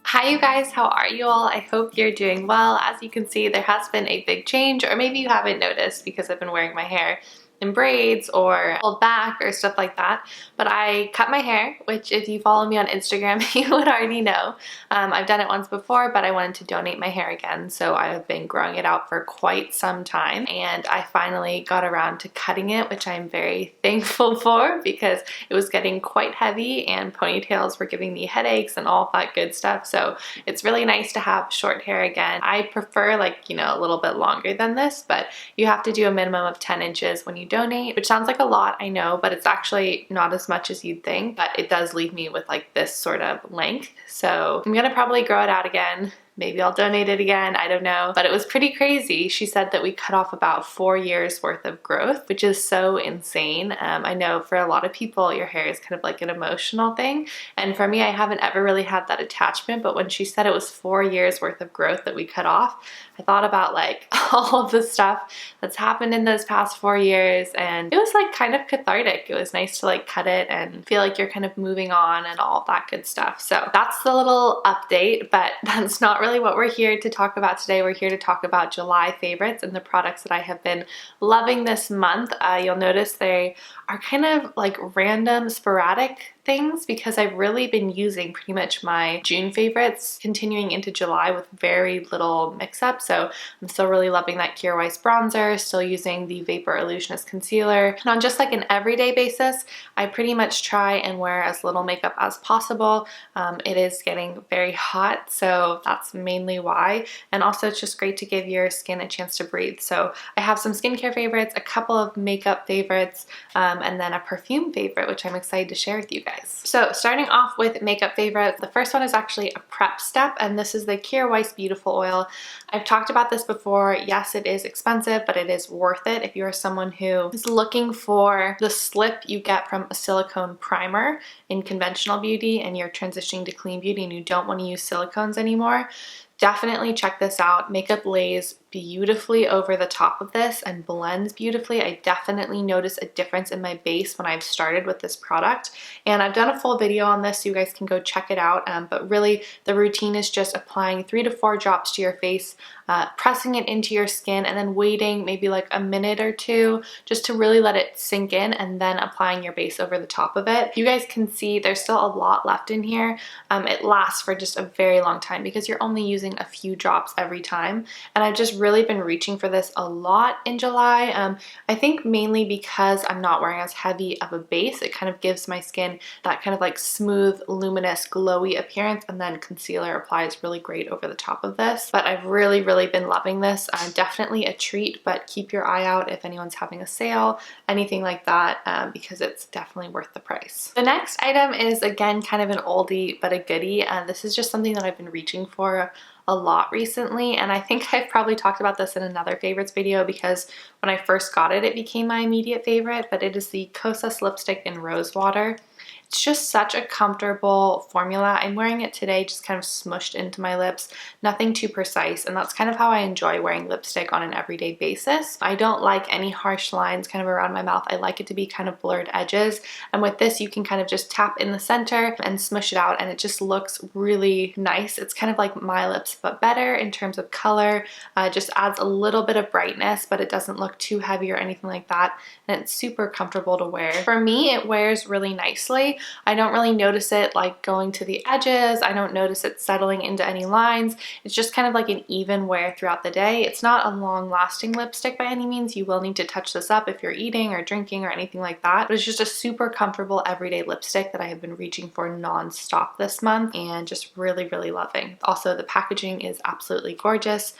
Hi you guys, how are you all? I hope you're doing well. As you can see, there has been a big change, or maybe you haven't noticed because I've been wearing my hair in braids or pulled back or stuff like that. But I cut my hair, which if you follow me on Instagram, you would already know. I've done it once before, but I wanted to donate my hair again. So I've been growing it out for quite some time. And I finally got around to cutting it, which I'm very thankful for because it was getting quite heavy and ponytails were giving me headaches and all that good stuff. So it's really nice to have short hair again. I prefer like, you know, a little bit longer than this, but you have to do a minimum of 10 inches when you donate, which sounds like a lot, I know, but it's actually not as much as you'd think, but it does leave me with like this sort of length. So I'm gonna probably grow it out again. Maybe I'll donate it again, I don't know. But it was pretty crazy. She said that we cut off about 4 years worth of growth, which is so insane. I know for a lot of people, your hair is kind of like an emotional thing. And for me, I haven't ever really had that attachment, but when she said it was 4 years worth of growth that we cut off, I thought about like all of the stuff that's happened in those past 4 years, and it was like kind of cathartic. It was nice to like cut it and feel like you're kind of moving on and all that good stuff. So that's the little update, but that's not really what we're here to talk about today. We're here to talk about July favorites and the products that I have been loving this month. You'll notice they are kind of like random, sporadic things because I've really been using pretty much my June favorites continuing into July with very little mix-up. So I'm still really loving that Kjaer Weis bronzer, still using the Vapor Illusionist concealer. And on just like an everyday basis, I pretty much try and wear as little makeup as possible. It is getting very hot, so that's mainly why. And also it's just great to give your skin a chance to breathe. So I have some skincare favorites, a couple of makeup favorites, and then a perfume favorite, which I'm excited to share with you guys. So starting off with makeup favorites, the first one is actually a prep step, and this is the Kjaer Weis Beautiful Oil. I've talked about this before. Yes, it is expensive, but it is worth it if you are someone who is looking for the slip you get from a silicone primer in conventional beauty and you're transitioning to clean beauty and you don't want to use silicones anymore. Definitely check this out. Makeup lays beautifully over the top of this and blends beautifully. I definitely notice a difference in my base when I've started with this product, and I've done a full video on this so you guys can go check it out, but really the routine is just applying 3 to 4 drops to your face, pressing it into your skin, and then waiting maybe like a minute or two just to really let it sink in, and then applying your base over the top of it. You guys can see there's still a lot left in here. It lasts for just a very long time because you're only using a few drops every time, and I've just really been reaching for this a lot in July. I think mainly because I'm not wearing as heavy of a base. It kind of gives my skin that kind of like smooth, luminous, glowy appearance, and then concealer applies really great over the top of this. But I've really been loving this. Definitely a treat, but keep your eye out if anyone's having a sale, anything like that, because it's definitely worth the price. The next item is again kind of an oldie but a goodie. This is just something that I've been reaching for a lot recently, and I think I've probably talked about this in another favorites video because when I first got it, it became my immediate favorite, but it is the Kosas lipstick in Rose Water. It's just such a comfortable formula. I'm wearing it today just kind of smushed into my lips, nothing too precise, and that's kind of how I enjoy wearing lipstick on an everyday basis. I don't like any harsh lines kind of around my mouth. I like it to be kind of blurred edges, and with this you can kind of just tap in the center and smush it out and it just looks really nice. It's kind of like my lips but better in terms of color. Just adds a little bit of brightness, but it doesn't look too heavy or anything like that, and it's super comfortable to wear. For me, it wears really nicely. I don't really notice it like going to the edges. I don't notice it settling into any lines. It's just kind of like an even wear throughout the day. It's not a long-lasting lipstick by any means. You will need to touch this up if you're eating or drinking or anything like that, but it's just a super comfortable everyday lipstick that I have been reaching for non-stop this month and just really loving. Also, the packaging is absolutely gorgeous,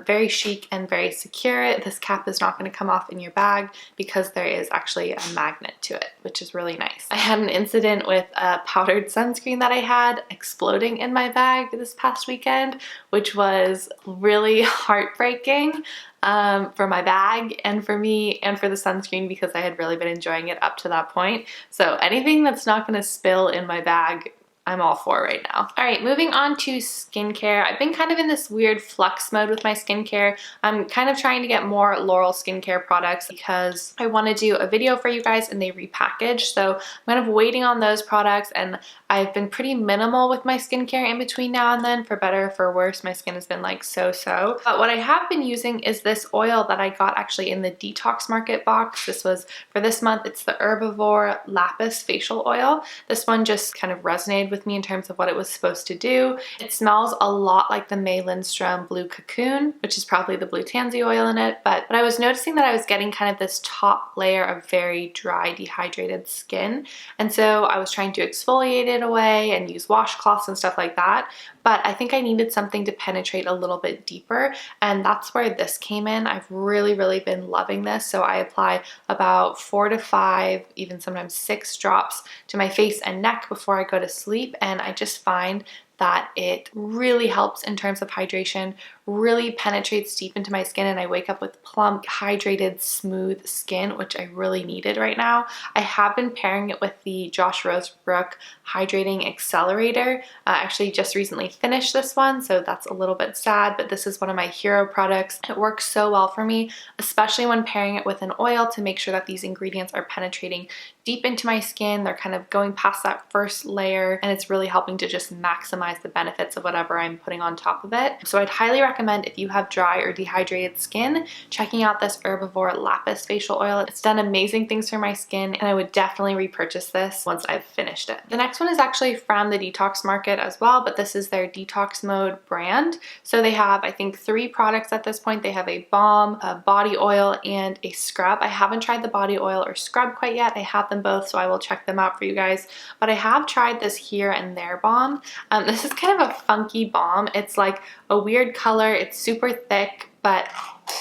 very chic and very secure. This cap is not going to come off in your bag because there is actually a magnet to it, which is really nice. I had an incident with a powdered sunscreen that I had exploding in my bag this past weekend, which was really heartbreaking for my bag and for me and for the sunscreen because I had really been enjoying it up to that point. So anything that's not going to spill in my bag, I'm all for right now. All right, moving on to skincare. I've been kind of in this weird flux mode with my skincare. I'm kind of trying to get more L'Oreal skincare products because I want to do a video for you guys and they repackage. So I'm kind of waiting on those products, and I've been pretty minimal with my skincare in between now and then. For better or for worse, my skin has been like so-so. But what I have been using is this oil that I got actually in the Detox Market box. This was for this month. It's the Herbivore Lapis Facial Oil. This one just kind of resonated with me in terms of what it was supposed to do. It smells a lot like the May Lindstrom Blue Cocoon, which is probably the blue tansy oil in it. But I was noticing that I was getting kind of this top layer of very dry, dehydrated skin. And so I was trying to exfoliate it away and use washcloths and stuff like that. But I think I needed something to penetrate a little bit deeper, and that's where this came in. I've really been loving this. So I apply about 4 to 5, even sometimes 6 drops to my face and neck before I go to sleep, and I just find that it really helps in terms of hydration, really penetrates deep into my skin, and I wake up with plump, hydrated, smooth skin, which I really needed right now. I have been pairing it with the Josh Rosebrook Hydrating Accelerator. I actually just recently finished this one, so that's a little bit sad, but this is one of my hero products. It works so well for me, especially when pairing it with an oil to make sure that these ingredients are penetrating deep into my skin. They're kind of going past that first layer, and it's really helping to just maximize the benefits of whatever I'm putting on top of it. So I'd highly recommend, if you have dry or dehydrated skin, checking out this Herbivore Lapis Facial Oil. It's done amazing things for my skin, and I would definitely repurchase this once I've finished it. The next one is actually from the Detox Market as well, but this is their Detox Mode brand. So they have, I think, 3 products at this point. They have a balm, a body oil, and a scrub. I haven't tried the body oil or scrub quite yet. I have them both, so I will check them out for you guys. But I have tried this Here and There balm. This is kind of a funky balm. It's like a weird color. It's super thick, but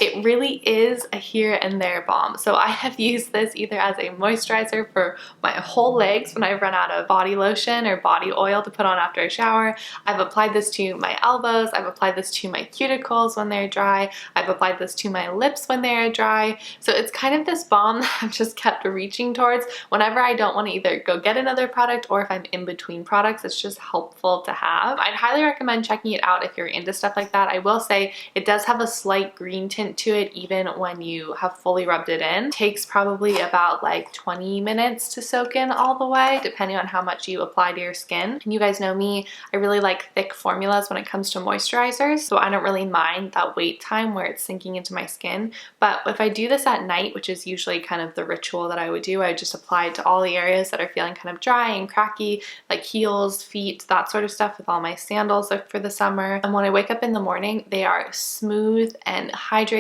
it really is a Here and There balm. So I have used this either as a moisturizer for my whole legs when I've run out of body lotion or body oil to put on after a shower. I've applied this to my elbows. I've applied this to my cuticles when they're dry. I've applied this to my lips when they're dry. So it's kind of this balm that I've just kept reaching towards whenever I don't want to either go get another product, or if I'm in between products. It's just helpful to have. I'd highly recommend checking it out if you're into stuff like that. I will say it does have a slight green tint to it even when you have fully rubbed it in. It takes probably about like 20 minutes to soak in all the way, depending on how much you apply to your skin. And you guys know me, I really like thick formulas when it comes to moisturizers, so I don't really mind that wait time where it's sinking into my skin. But if I do this at night, which is usually kind of the ritual that I would do, I would just apply it to all the areas that are feeling kind of dry and cracky, like heels, feet, that sort of stuff, with all my sandals for the summer. And when I wake up in the morning, they are smooth and hydrated,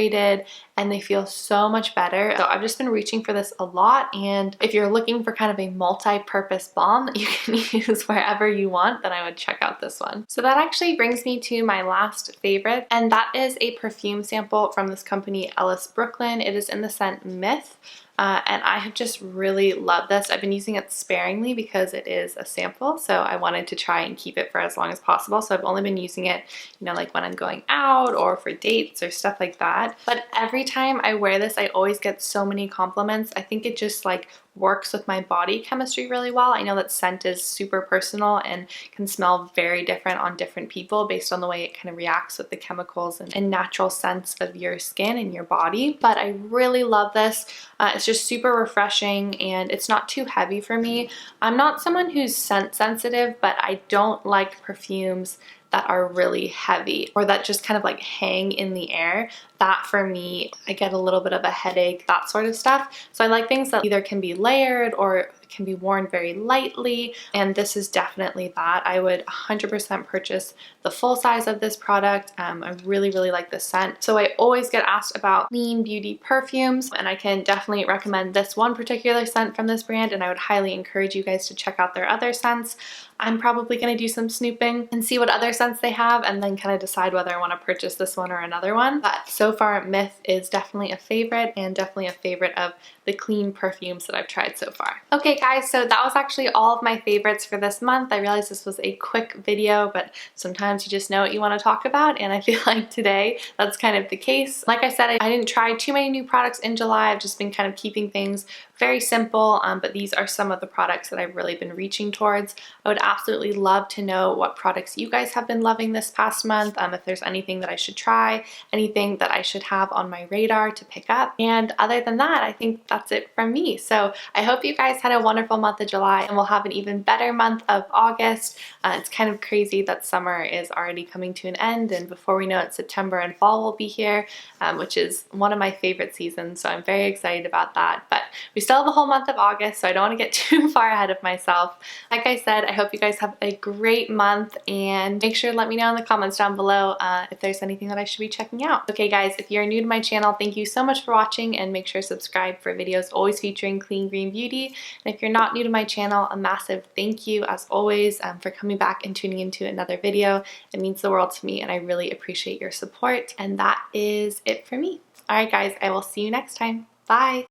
and they feel so much better. So I've just been reaching for this a lot, and if you're looking for kind of a multi-purpose balm that you can use wherever you want, then I would check out this one. So that actually brings me to my last favorite, and that is a perfume sample from this company, Ellis Brooklyn. It is in the scent Myth. And I have just really loved this. I've been using it sparingly because it is a sample, so I wanted to try and keep it for as long as possible. So I've only been using it, you know, like when I'm going out or for dates or stuff like that. But every time I wear this, I always get so many compliments. I think it just like works with my body chemistry really well. I know that scent is super personal and can smell very different on different people based on the way it kind of reacts with the chemicals and natural scents of your skin and your body. But I really love this. It's just super refreshing, and it's not too heavy for me. I'm not someone who's scent sensitive, but I don't like perfumes that are really heavy or that just kind of like hang in the air. That for me, I get a little bit of a headache, that sort of stuff. So I like things that either can be layered or can be worn very lightly, and this is definitely that. I would 100% purchase the full size of this product. I really like the scent. So I always get asked about clean beauty perfumes, and I can definitely recommend this one particular scent from this brand, and I would highly encourage you guys to check out their other scents. I'm probably going to do some snooping and see what other scents they have, and then kind of decide whether I want to purchase this one or another one. But so far, Myth is definitely a favorite, and definitely a favorite of the clean perfumes that I've tried so far. Okay guys, so that was actually all of my favorites for this month. I realized this was a quick video, but sometimes you just know what you want to talk about, and I feel like today that's kind of the case. Like I said, I didn't try too many new products in July. I've just been kind of keeping things very simple, but these are some of the products that I've really been reaching towards. I would absolutely love to know what products you guys have been loving this past month, if there's anything that I should try, anything that I should have on my radar to pick up. And other than that, I think that's it from me. So I hope you guys had a wonderful month of July, and we'll have an even better month of August. It's kind of crazy that summer is already coming to an end, and before we know it, September and fall will be here, which is one of my favorite seasons, so I'm very excited about that. But we still have a whole month of August, so I don't want to get too far ahead of myself. Like I said, I hope you guys have a great month, and make sure to let me know in the comments down below if there's anything that I should be checking out. Okay guys, if you're new to my channel, thank you so much for watching, and make sure to subscribe for videos always featuring clean green beauty. And if you're not new to my channel, a massive thank you as always for coming back and tuning into another video. It means the world to me, and I really appreciate your support. And that is it for me. Alright guys, I will see you next time. Bye!